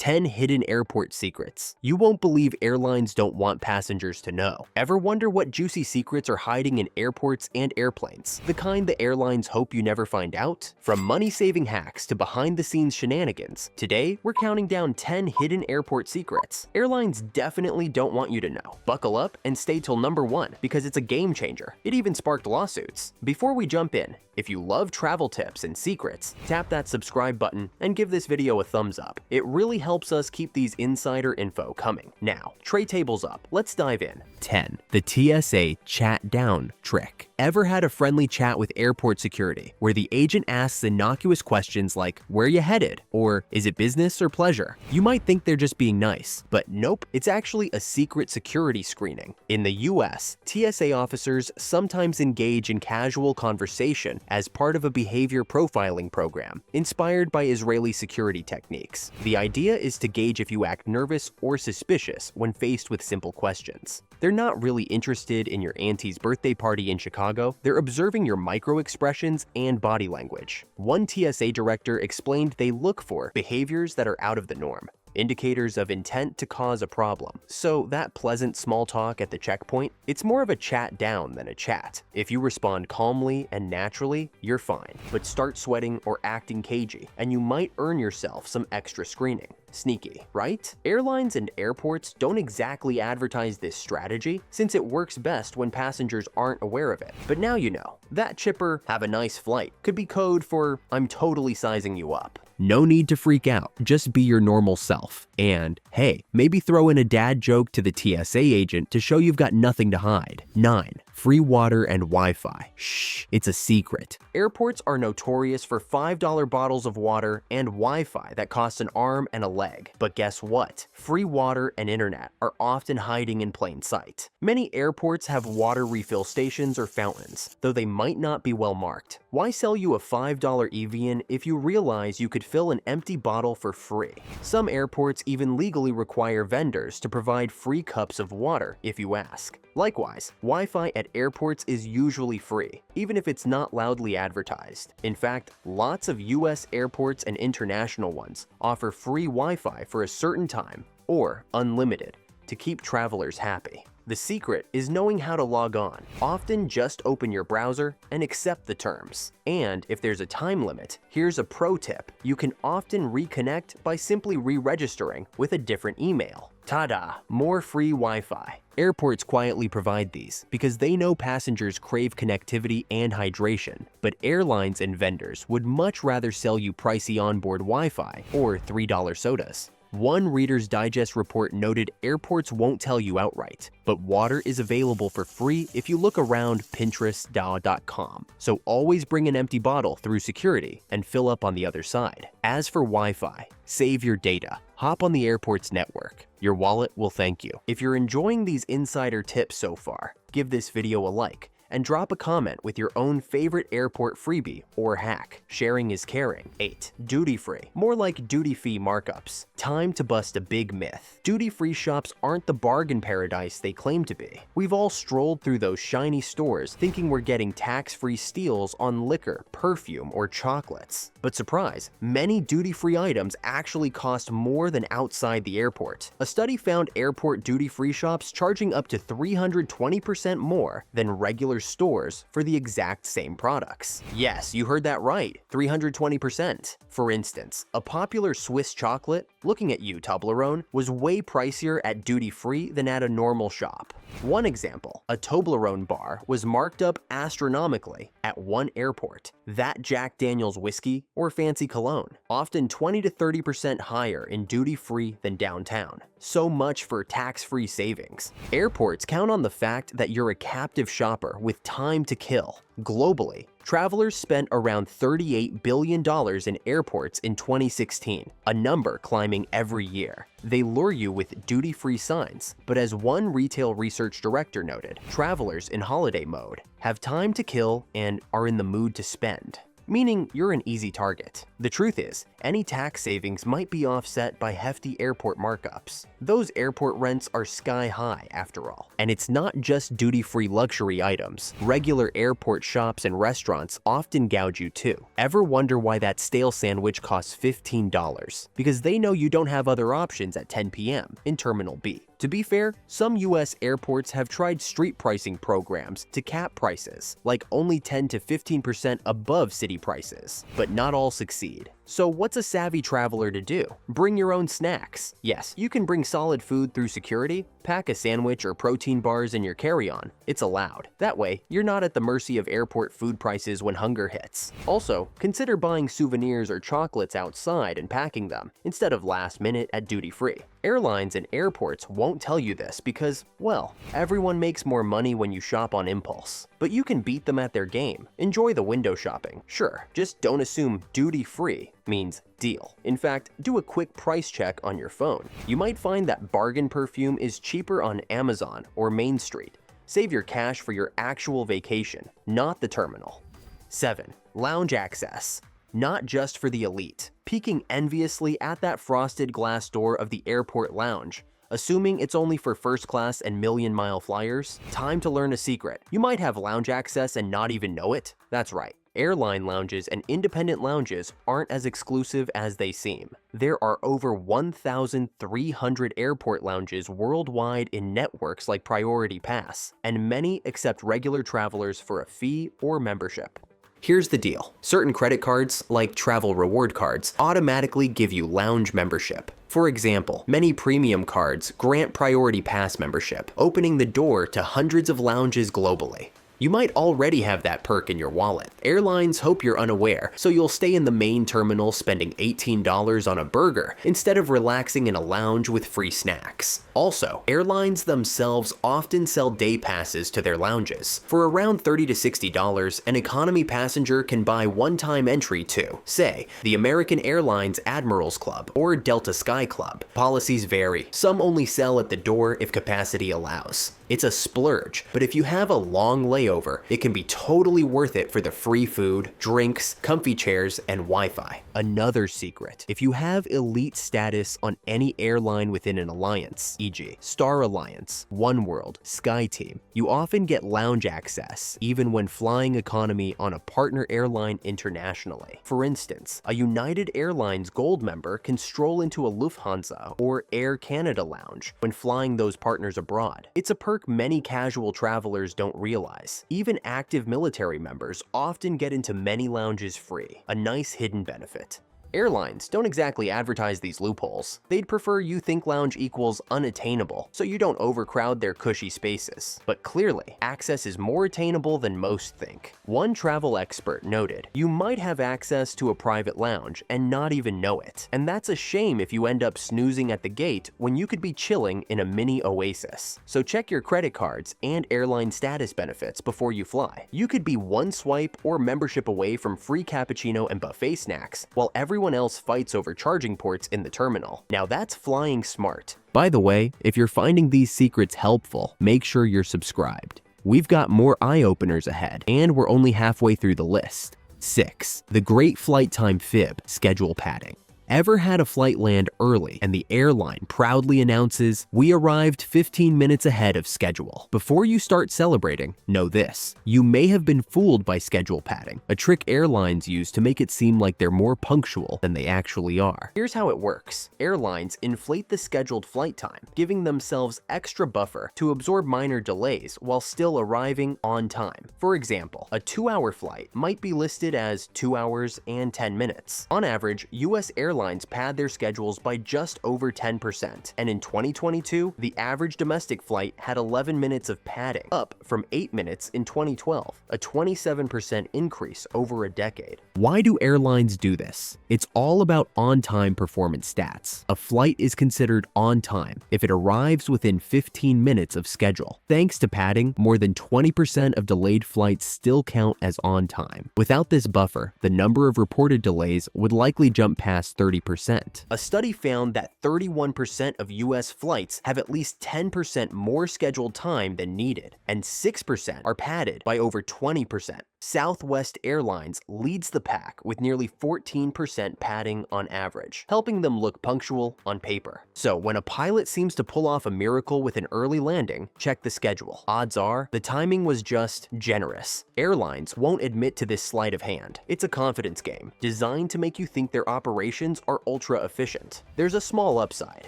10 hidden airport secrets you won't believe airlines don't want passengers to know. Ever wonder what juicy secrets are hiding in airports and airplanes? The kind the airlines hope you never find out? From money-saving hacks to behind-the-scenes shenanigans, today we're counting down 10 hidden airport secrets airlines definitely don't want you to know. Buckle up and stay till number 1 because it's a game changer. It even sparked lawsuits. Before we jump in, if you love travel tips and secrets, tap that subscribe button and give this video a thumbs up. It really helps us keep these insider info coming. Now, tray tables up, let's dive in. 10. The TSA chat down trick. Ever had a friendly chat with airport security where the agent asks innocuous questions like, "Where you headed?" or "Is it business or pleasure?" You might think they're just being nice, but nope, it's actually a secret security screening. In the US, TSA officers sometimes engage in casual conversation as part of a behavior profiling program inspired by Israeli security techniques. The idea is to gauge if you act nervous or suspicious when faced with simple questions. They're not really interested in your auntie's birthday party in Chicago, they're observing your micro-expressions and body language. One TSA director explained they look for behaviors that are out of the norm, indicators of intent to cause a problem. So that pleasant small talk at the checkpoint, it's more of a chat down than a chat. If you respond calmly and naturally, you're fine. But start sweating or acting cagey, and you might earn yourself some extra screening. Sneaky, right? Airlines and airports don't exactly advertise this strategy since it works best when passengers aren't aware of it. But now you know. That chipper, "Have a nice flight," could be code for "I'm totally sizing you up." No need to freak out, just be your normal self. And hey, maybe throw in a dad joke to the TSA agent to show you've got nothing to hide. 9. Free water and Wi-Fi. Shh, it's a secret. Airports are notorious for $5 bottles of water and Wi-Fi that costs an arm and a leg. But guess what? Free water and internet are often hiding in plain sight. Many airports have water refill stations or fountains, though they might not be well marked. Why sell you a $5 Evian if you realize you could fill an empty bottle for free? Some airports even legally require vendors to provide free cups of water if you ask. Likewise, Wi-Fi at airports is usually free, even if it's not loudly advertised. In fact, lots of US airports and international ones offer free Wi-Fi for a certain time, or unlimited, to keep travelers happy. The secret is knowing how to log on. Often just open your browser and accept the terms. And if there's a time limit, here's a pro tip. You can often reconnect by simply re-registering with a different email. Ta-da! More free Wi-Fi. Airports quietly provide these because they know passengers crave connectivity and hydration, but airlines and vendors would much rather sell you pricey onboard Wi-Fi or $3 sodas. One Reader's Digest report noted airports won't tell you outright, but water is available for free if you look around Pinterest.com. So always bring an empty bottle through security and fill up on the other side. As for Wi-Fi, save your data. Hop on the airport's network. Your wallet will thank you. If you're enjoying these insider tips so far, give this video a like and drop a comment with your own favorite airport freebie or hack. Sharing is caring. 8. Duty-free. More like duty-free markups. Time to bust a big myth. Duty-free shops aren't the bargain paradise they claim to be. We've all strolled through those shiny stores thinking we're getting tax-free steals on liquor, perfume, or chocolates. But surprise, many duty-free items actually cost more than outside the airport. A study found airport duty-free shops charging up to 320% more than regular stores for the exact same products. Yes, you heard that right, 320%. For instance, a popular Swiss chocolate, looking at you Toblerone, was way pricier at duty-free than at a normal shop. One example, a Toblerone bar was marked up astronomically at one airport. That Jack Daniel's whiskey or fancy cologne, often 20 to 30% higher in duty-free than downtown. So much for tax-free savings. Airports count on the fact that you're a captive shopper with time to kill. Globally, travelers spent around $38 billion in airports in 2016, a number climbing every year. They lure you with duty-free signs, but as one retail research director noted, travelers in holiday mode have time to kill and are in the mood to spend. meaning you're an easy target. The truth is, any tax savings might be offset by hefty airport markups. Those airport rents are sky high after all. And it's not just duty-free luxury items. Regular airport shops and restaurants often gouge you too. Ever wonder why that stale sandwich costs $15? Because they know you don't have other options at 10 p.m. in Terminal B. To be fair, some US airports have tried street pricing programs to cap prices, like only 10 to 15% above city prices, but not all succeed. So what's a savvy traveler to do? Bring your own snacks. Yes, you can bring solid food through security, pack a sandwich or protein bars in your carry-on. It's allowed. That way, you're not at the mercy of airport food prices when hunger hits. Also, consider buying souvenirs or chocolates outside and packing them, instead of last minute at duty-free. Airlines and airports won't tell you this because, well, everyone makes more money when you shop on impulse. But you can beat them at their game. Enjoy the window shopping, sure, just don't assume duty-free means deal. In fact, do a quick price check on your phone. You might find that bargain perfume is cheaper on Amazon or Main Street. Save your cash for your actual vacation, not the terminal. 7. Lounge access. Not just for the elite. Peeking enviously at that frosted glass door of the airport lounge, assuming it's only for first class and million-mile flyers? Time to learn a secret. You might have lounge access and not even know it. That's right. Airline lounges and independent lounges aren't as exclusive as they seem. There are over 1,300 airport lounges worldwide in networks like Priority Pass, and many accept regular travelers for a fee or membership. Here's the deal. Certain credit cards, like travel reward cards, automatically give you lounge membership. For example, many premium cards grant Priority Pass membership, opening the door to hundreds of lounges globally. You might already have that perk in your wallet. Airlines hope you're unaware, so you'll stay in the main terminal spending $18 on a burger instead of relaxing in a lounge with free snacks. Also, airlines themselves often sell day passes to their lounges. For around $30 to $60, an economy passenger can buy one-time entry to, say, the American Airlines Admirals Club or Delta Sky Club. Policies vary. Some only sell at the door if capacity allows. It's a splurge, but if you have a long layover, it can be totally worth it for the free food, drinks, comfy chairs, and Wi-Fi. Another secret: if you have elite status on any airline within an alliance, e.g. Star Alliance, Oneworld, SkyTeam, you often get lounge access, even when flying economy on a partner airline internationally. For instance, a United Airlines Gold member can stroll into a Lufthansa or Air Canada lounge when flying those partners abroad. It's a perk many casual travelers don't realize. Even active military members often get into many lounges free, a nice hidden benefit. Airlines don't exactly advertise these loopholes. They'd prefer you think lounge equals unattainable, so you don't overcrowd their cushy spaces. But clearly, access is more attainable than most think. One travel expert noted, "You might have access to a private lounge and not even know it. And that's a shame if you end up snoozing at the gate when you could be chilling in a mini oasis." So check your credit cards and airline status benefits before you fly. You could be one swipe or membership away from free cappuccino and buffet snacks, while everyone else fights over charging ports in the terminal. Now that's flying smart. By the way, if you're finding these secrets helpful, make sure you're subscribed. We've got more eye-openers ahead, and we're only halfway through the list. 6. The great flight time fib: schedule padding. Ever had a flight land early and the airline proudly announces, "We arrived 15 minutes ahead of schedule"? Before you start celebrating, know this: you may have been fooled by schedule padding, a trick airlines use to make it seem like they're more punctual than they actually are. Here's how it works. Airlines inflate the scheduled flight time, giving themselves extra buffer to absorb minor delays while still arriving on time. For example, a 2-hour flight might be listed as 2 hours and 10 minutes. On average, US airlines pad their schedules by just over 10%, and in 2022, the average domestic flight had 11 minutes of padding, up from 8 minutes in 2012, a 27% increase over a decade. Why do airlines do this? It's all about on-time performance stats. A flight is considered on time if it arrives within 15 minutes of schedule. Thanks to padding, more than 20% of delayed flights still count as on time. Without this buffer, the number of reported delays would likely jump past 30%. A study found that 31% of US flights have at least 10% more scheduled time than needed, and 6% are padded by over 20%. Southwest Airlines leads the pack with nearly 14% padding on average, helping them look punctual on paper. So when a pilot seems to pull off a miracle with an early landing, check the schedule. Odds are the timing was just generous. Airlines won't admit to this sleight of hand. It's a confidence game, designed to make you think their operations are ultra efficient. There's a small upside.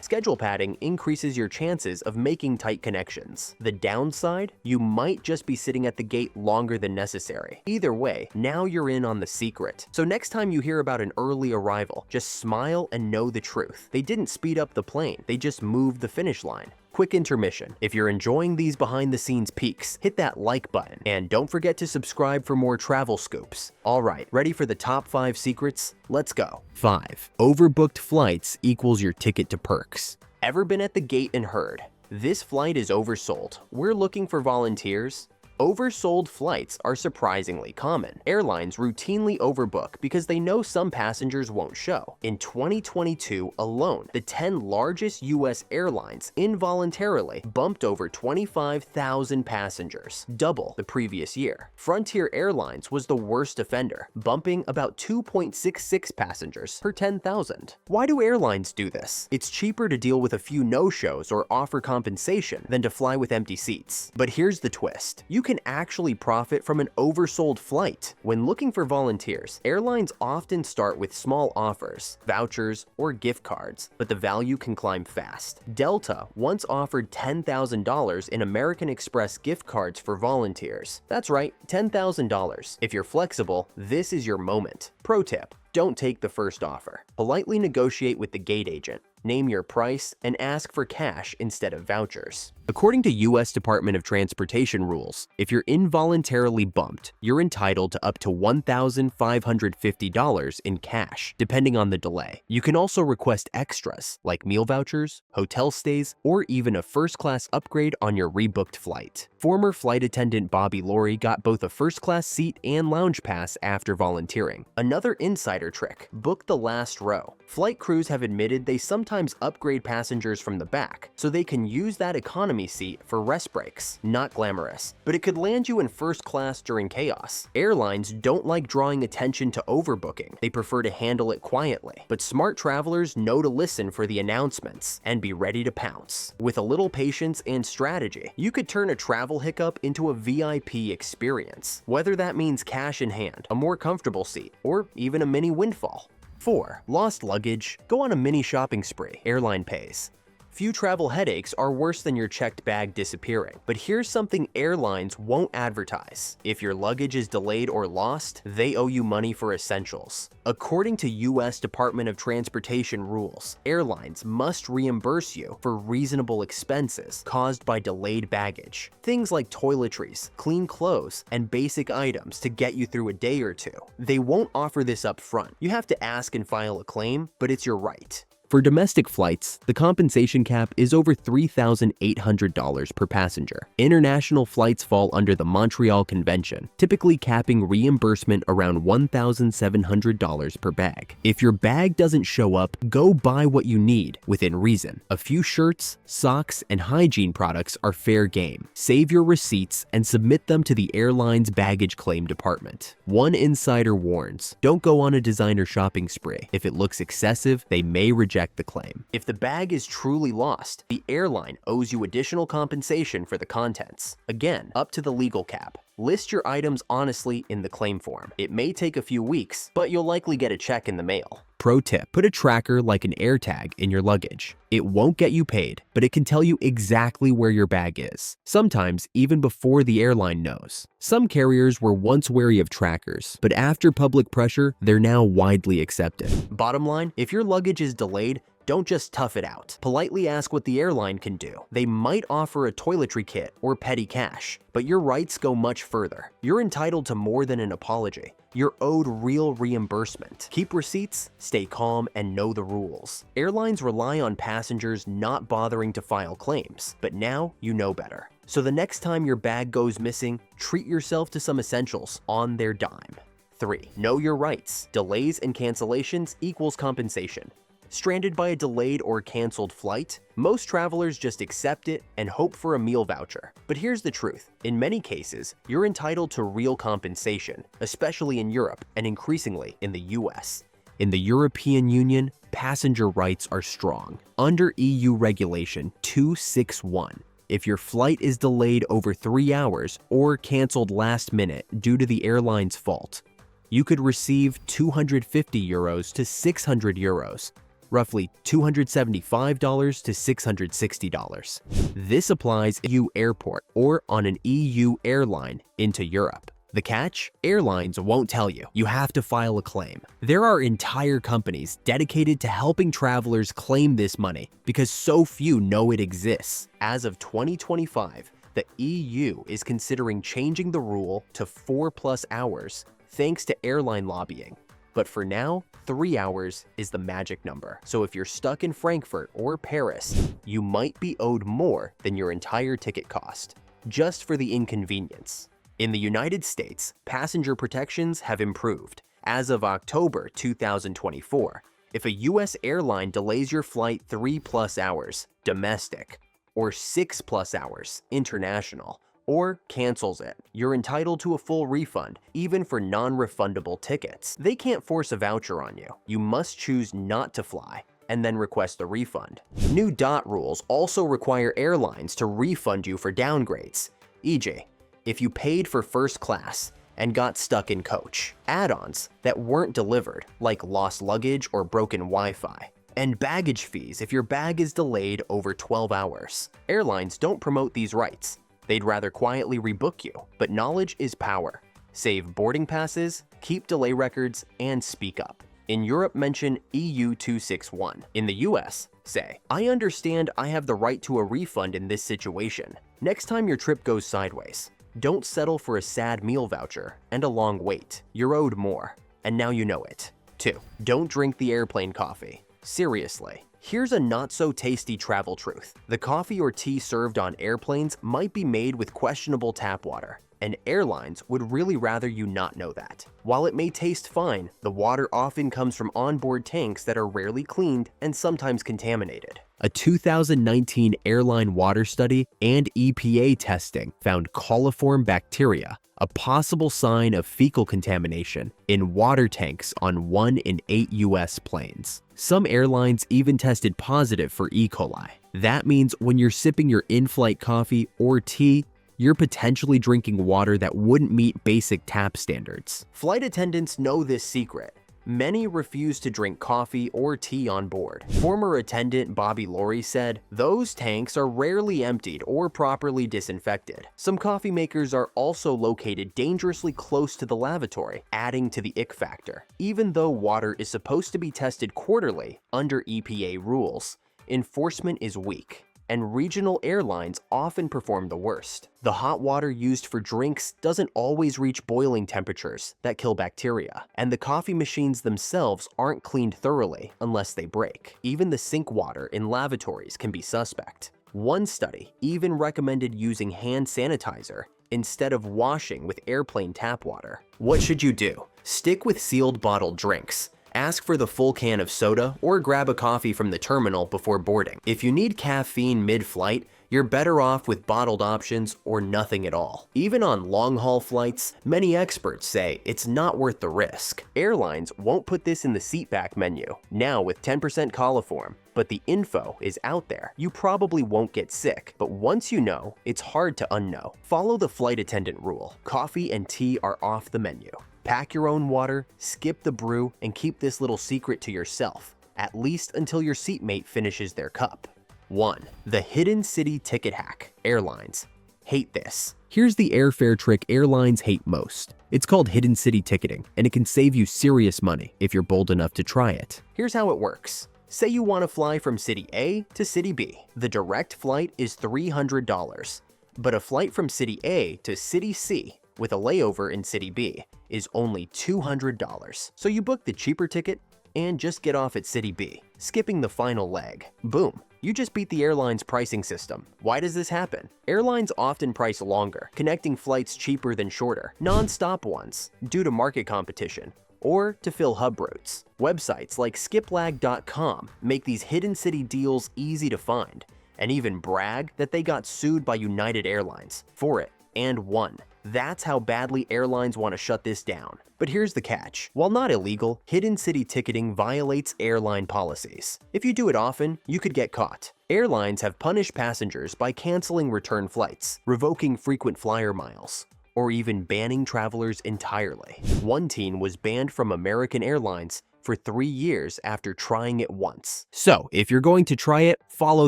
Schedule padding increases your chances of making tight connections. The downside? You might just be sitting at the gate longer than necessary. Either way, now you're in on the secret. So next time you hear about an early arrival, just smile and know the truth. They didn't speed up the plane, they just moved the finish line. Quick intermission. If you're enjoying these behind-the-scenes peeks, hit that like button. And don't forget to subscribe for more travel scoops. Alright, ready for the top 5 secrets? Let's go. 5. Overbooked flights equals your ticket to perks. Ever been at the gate and heard, "This flight is oversold. We're looking for volunteers"? Oversold flights are surprisingly common. Airlines routinely overbook because they know some passengers won't show. In 2022 alone, the 10 largest US airlines involuntarily bumped over 25,000 passengers, double the previous year. Frontier Airlines was the worst offender, bumping about 2.66 passengers per 10,000. Why do airlines do this? It's cheaper to deal with a few no-shows or offer compensation than to fly with empty seats. But here's the twist. You can actually profit from an oversold flight. When looking for volunteers, airlines often start with small offers, vouchers, or gift cards, but the value can climb fast. Delta once offered $10,000 in American Express gift cards for volunteers. That's right, $10,000. If you're flexible, this is your moment. Pro tip: don't take the first offer. Politely negotiate with the gate agent. Name your price and ask for cash instead of vouchers. According to US Department of Transportation rules, if you're involuntarily bumped, you're entitled to up to $1,550 in cash, depending on the delay. You can also request extras, like meal vouchers, hotel stays, or even a first-class upgrade on your rebooked flight. Former flight attendant Bobby Laurie got both a first-class seat and lounge pass after volunteering. Another insider trick: book the last row. Flight crews have admitted they sometimes upgrade passengers from the back, so they can use that economy seat for rest breaks. Not glamorous, but it could land you in first class during chaos. Airlines don't like drawing attention to overbooking. They prefer to handle it quietly. But smart travelers know to listen for the announcements and be ready to pounce. With a little patience and strategy, you could turn a travel hiccup into a VIP experience. Whether that means cash in hand, a more comfortable seat, or even a mini windfall. 4. Lost luggage. Go on a mini shopping spree. Airline pays. Few travel headaches are worse than your checked bag disappearing. But here's something airlines won't advertise. If your luggage is delayed or lost, they owe you money for essentials. According to US Department of Transportation rules, airlines must reimburse you for reasonable expenses caused by delayed baggage. Things like toiletries, clean clothes, and basic items to get you through a day or two. They won't offer this up front. You have to ask and file a claim, but it's your right. For domestic flights, the compensation cap is over $3,800 per passenger. International flights fall under the Montreal Convention, typically capping reimbursement around $1,700 per bag. If your bag doesn't show up, go buy what you need, within reason. A few shirts, socks, and hygiene products are fair game. Save your receipts and submit them to the airline's baggage claim department. One insider warns, don't go on a designer shopping spree. If it looks excessive, they may reject the claim. If the bag is truly lost, the airline owes you additional compensation for the contents. Again, up to the legal cap. List your items honestly in the claim form. It may take a few weeks, but you'll likely get a check in the mail. Pro tip: put a tracker like an AirTag in your luggage. It won't get you paid, but it can tell you exactly where your bag is, sometimes even before the airline knows. Some carriers were once wary of trackers, but after public pressure, they're now widely accepted. Bottom line, if your luggage is delayed, don't just tough it out. Politely ask what the airline can do. They might offer a toiletry kit or petty cash, but your rights go much further. You're entitled to more than an apology. You're owed real reimbursement. Keep receipts, stay calm, and know the rules. Airlines rely on passengers not bothering to file claims, but now you know better. So the next time your bag goes missing, treat yourself to some essentials on their dime. 3. Know your rights. Delays and cancellations equals compensation. Stranded by a delayed or canceled flight? Most travelers just accept it and hope for a meal voucher. But here's the truth. In many cases, you're entitled to real compensation, especially in Europe and increasingly in the US. In the European Union, passenger rights are strong. Under EU Regulation 261, if your flight is delayed over 3 hours or canceled last minute due to the airline's fault, you could receive €250 to €600, roughly $275 to $660. This applies at EU airport or on an EU airline into Europe. The catch? Airlines won't tell you. You have to file a claim. There are entire companies dedicated to helping travelers claim this money because so few know it exists. As of 2025, the EU is considering changing the rule to 4+ hours thanks to airline lobbying. But for now, 3 hours is the magic number. So if you're stuck in Frankfurt or Paris, you might be owed more than your entire ticket cost, just for the inconvenience. In the United States, passenger protections have improved. As of October 2024, if a US airline delays your flight 3+ hours, domestic, or 6+ hours, international, or cancels it, you're entitled to a full refund, even for non-refundable tickets. They can't force a voucher on you. You must choose not to fly and then request a refund. New DOT rules also require airlines to refund you for downgrades, e.g., if you paid for first class and got stuck in coach, add-ons that weren't delivered, like lost luggage or broken Wi-Fi, and baggage fees if your bag is delayed over 12 hours. Airlines don't promote these rights. They'd rather quietly rebook you, but knowledge is power. Save boarding passes, keep delay records, and speak up. In Europe, mention EU 261. In the US, say, I understand I have the right to a refund in this situation. Next time your trip goes sideways, don't settle for a sad meal voucher and a long wait. You're owed more, and now you know it. 2. Don't drink the airplane coffee. Seriously. Here's a not-so-tasty travel truth. The coffee or tea served on airplanes might be made with questionable tap water, and airlines would really rather you not know that. While it may taste fine, the water often comes from onboard tanks that are rarely cleaned and sometimes contaminated. A 2019 airline water study and EPA testing found coliform bacteria, a possible sign of fecal contamination, in water tanks on 1 in 8 US planes. Some airlines even tested positive for E. coli. That means when you're sipping your in-flight coffee or tea, you're potentially drinking water that wouldn't meet basic tap standards. Flight attendants know this secret. Many refuse to drink coffee or tea on board. Former attendant Bobby Laurie said, those tanks are rarely emptied or properly disinfected. Some coffee makers are also located dangerously close to the lavatory, adding to the ick factor. Even though water is supposed to be tested quarterly under EPA rules, enforcement is weak, and regional airlines often perform the worst. The hot water used for drinks doesn't always reach boiling temperatures that kill bacteria, and the coffee machines themselves aren't cleaned thoroughly unless they break. Even the sink water in lavatories can be suspect. One study even recommended using hand sanitizer instead of washing with airplane tap water. What should you do? Stick with sealed bottled drinks. Ask for the full can of soda or grab a coffee from the terminal before boarding. If you need caffeine mid-flight, you're better off with bottled options or nothing at all. Even on long-haul flights, many experts say it's not worth the risk. Airlines won't put this in the seatback menu, now with 10% coliform, but the info is out there. You probably won't get sick, but once you know, it's hard to unknow. Follow the flight attendant rule. Coffee and tea are off the menu. Pack your own water, skip the brew, and keep this little secret to yourself, at least until your seatmate finishes their cup. 1. The hidden city ticket hack. Airlines hate this. Here's the airfare trick airlines hate most. It's called hidden city ticketing, and it can save you serious money if you're bold enough to try it. Here's how it works. Say you want to fly from city A to city B. The direct flight is $300, but a flight from city A to city C with a layover in city B is only $200. So you book the cheaper ticket and just get off at city B, skipping the final leg. Boom. You just beat the airline's pricing system. Why does this happen? Airlines often price longer, connecting flights cheaper than shorter, non-stop ones, due to market competition, or to fill hub routes. Websites like skiplag.com make these hidden city deals easy to find, and even brag that they got sued by United Airlines for it and won. That's how badly airlines want to shut this down. But here's the catch. While not illegal, hidden city ticketing violates airline policies. If you do it often, you could get caught. Airlines have punished passengers by canceling return flights, revoking frequent flyer miles, or even banning travelers entirely. One teen was banned from American Airlines for 3 years after trying it once. So, if you're going to try it, follow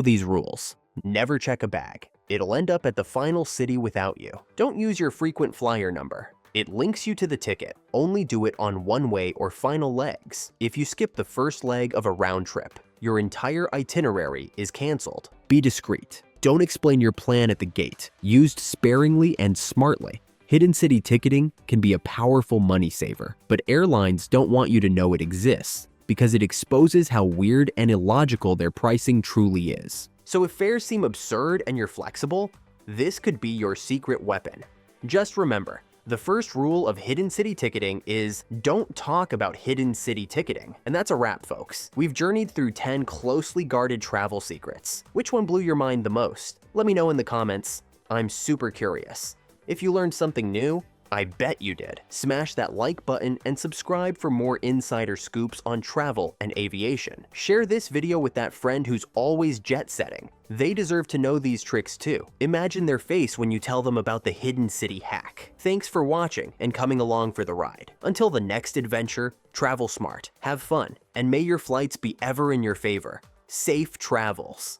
these rules. Never check a bag. It'll end up at the final city without you. Don't use your frequent flyer number. It links you to the ticket. Only do it on one-way or final legs. If you skip the first leg of a round trip, your entire itinerary is canceled. Be discreet. Don't explain your plan at the gate. Used sparingly and smartly, hidden city ticketing can be a powerful money saver, but airlines don't want you to know it exists because it exposes how weird and illogical their pricing truly is. So if fares seem absurd and you're flexible, this could be your secret weapon. Just remember, the first rule of hidden city ticketing is don't talk about hidden city ticketing. And that's a wrap, folks. We've journeyed through 10 closely guarded travel secrets. Which one blew your mind the most? Let me know in the comments. I'm super curious. If you learned something new, I bet you did. Smash that like button and subscribe for more insider scoops on travel and aviation. Share this video with that friend who's always jet setting. They deserve to know these tricks too. Imagine their face when you tell them about the hidden city hack. Thanks for watching and coming along for the ride. Until the next adventure, travel smart, have fun, and may your flights be ever in your favor. Safe travels.